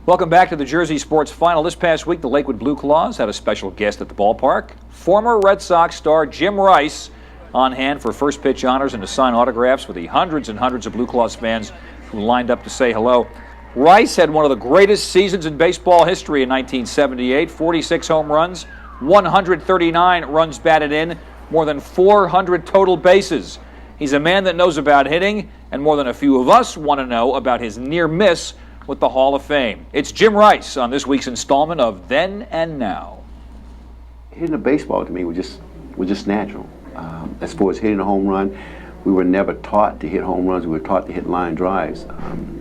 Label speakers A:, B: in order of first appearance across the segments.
A: Welcome back to the Jersey Sports Final. This past week, the Lakewood Blue Claws had a special guest at the ballpark. Former Red Sox star Jim Rice on hand for first pitch honors and to sign autographs with the hundreds and hundreds of Blue Claws fans who lined up to say hello. Rice had one of the greatest seasons in baseball history in 1978. 46 home runs, 139 runs batted in, more than 400 total bases. He's a man that knows about hitting, and more than a few of us want to know about his near miss with the Hall of Fame. It's Jim Rice on this week's installment of Then and Now.
B: Hitting a baseball to me was just natural. As far as hitting a home run, we were never taught to hit home runs. We were taught to hit line drives.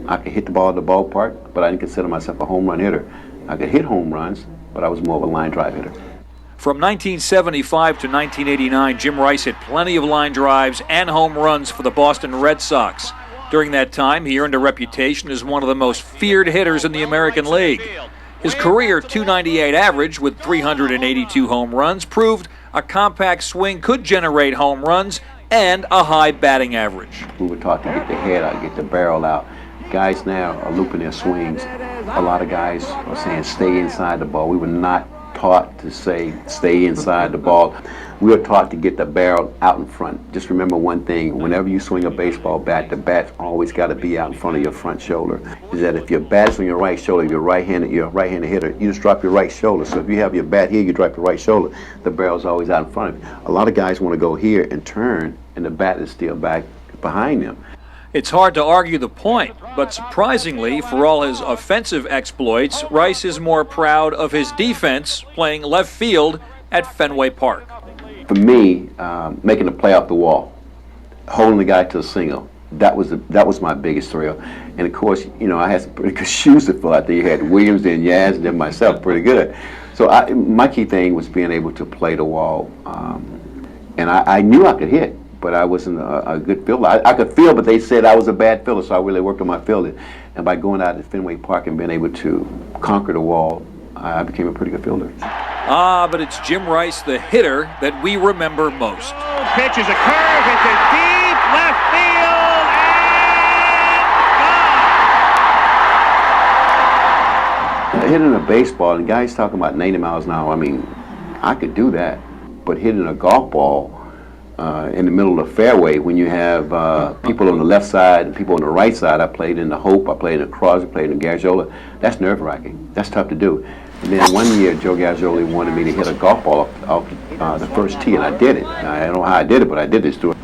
B: I could hit the ball at the ballpark, but I didn't consider myself a home run hitter. I could hit home runs, but I was more of a line drive hitter.
A: From 1975 to 1989, Jim Rice hit plenty of line drives and home runs for the Boston Red Sox. During that time, he earned a reputation as one of the most feared hitters in the American League. His career .298 average with 382 home runs proved a compact swing could generate home runs and a high batting average.
B: We were taught to get the head out, get the barrel out. Guys now are looping their swings. A lot of guys are saying stay inside the ball. We were not taught to say stay inside the ball. We were taught to get the barrel out in front. Just remember one thing, whenever you swing a baseball bat, the bat's always got to be out in front of your front shoulder. Is that if your bat's on your right shoulder, you're a right-handed hitter, you just drop your right shoulder. So if you have your bat here, you drop your right shoulder, the barrel's always out in front of you. A lot of guys want to go here and turn, and the bat is still back behind them.
A: It's hard to argue the point, but surprisingly, for all his offensive exploits, Rice is more proud of his defense playing left field at Fenway Park.
B: For me, making a play off the wall, holding the guy to a single, that was my biggest thrill. And of course, you know, I had some pretty good shoes to fill out there. You had Williams, then Yaz, and then myself, pretty good. So my key thing was being able to play the wall. And I knew I could hit, but I wasn't a good fielder. I could field, but they said I was a bad fielder, so I really worked on my fielding. And by going out to Fenway Park and being able to conquer the wall, I became a pretty good fielder.
A: But it's Jim Rice, the hitter, that we remember most.
C: Pitch is a curve into deep left field, and gone!
B: Hitting a baseball, and guys talking about 90 miles an hour, I mean, I could do that. But hitting a golf ball in the middle of the fairway, when you have people on the left side and people on the right side, I played in the Hope, I played in the Crosby, I played in the Gargiola, that's nerve-wracking. That's tough to do. And then one year, Joe Gargioli wanted me to hit a golf ball off the first tee, and I did it. I don't know how I did it, but I did this to it.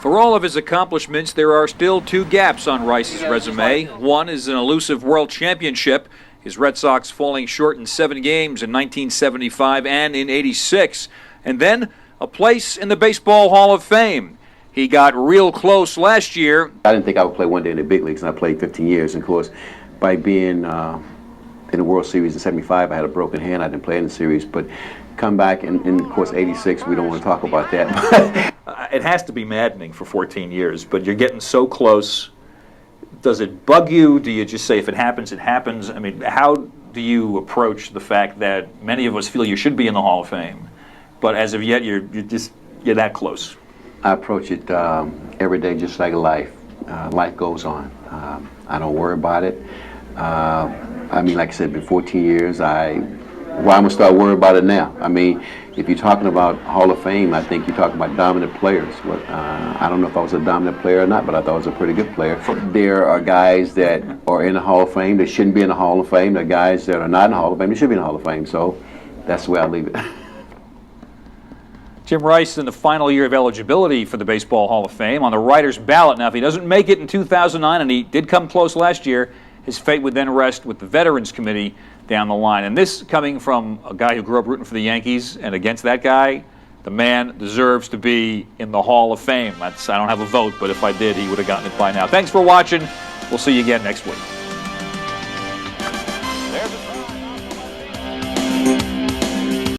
A: For all of his accomplishments, there are still two gaps on Rice's resume. One is an elusive world championship, his Red Sox falling short in 7 games in 1975 and in '86. And then a place in the Baseball Hall of Fame. He got real close last year.
B: I didn't think I would play one day in the big leagues, and I played 15 years. And of course, by being in the World Series in '75, I had a broken hand. I didn't play in the series, but come back in of course '86. We don't want to talk about that.
A: It has to be maddening for 14 years, but you're getting so close. Does it bug you? Do you just say if it happens, it happens? I mean, how do you approach the fact that many of us feel you should be in the Hall of Fame, but as of yet you're that close?
B: I approach it every day just like life. Life goes on. I don't worry about it. I mean, like I said, been 14 years. Why I'm gonna start worrying about it now? I mean, if you're talking about Hall of Fame, I think you're talking about dominant players. I don't know if I was a dominant player or not, but I thought I was a pretty good player. There are guys that are in the Hall of Fame that shouldn't be in the Hall of Fame. There are guys that are not in the Hall of Fame that should be in the Hall of Fame. So that's the way I leave it.
A: Jim Rice in the final year of eligibility for the Baseball Hall of Fame on the writer's ballot. Now, if he doesn't make it in 2009, and he did come close last year, his fate would then rest with the Veterans Committee down the line. And this coming from a guy who grew up rooting for the Yankees, and against that guy, the man deserves to be in the Hall of Fame. I don't have a vote, but if I did, he would have gotten it by now. Thanks for watching. We'll see you again next week.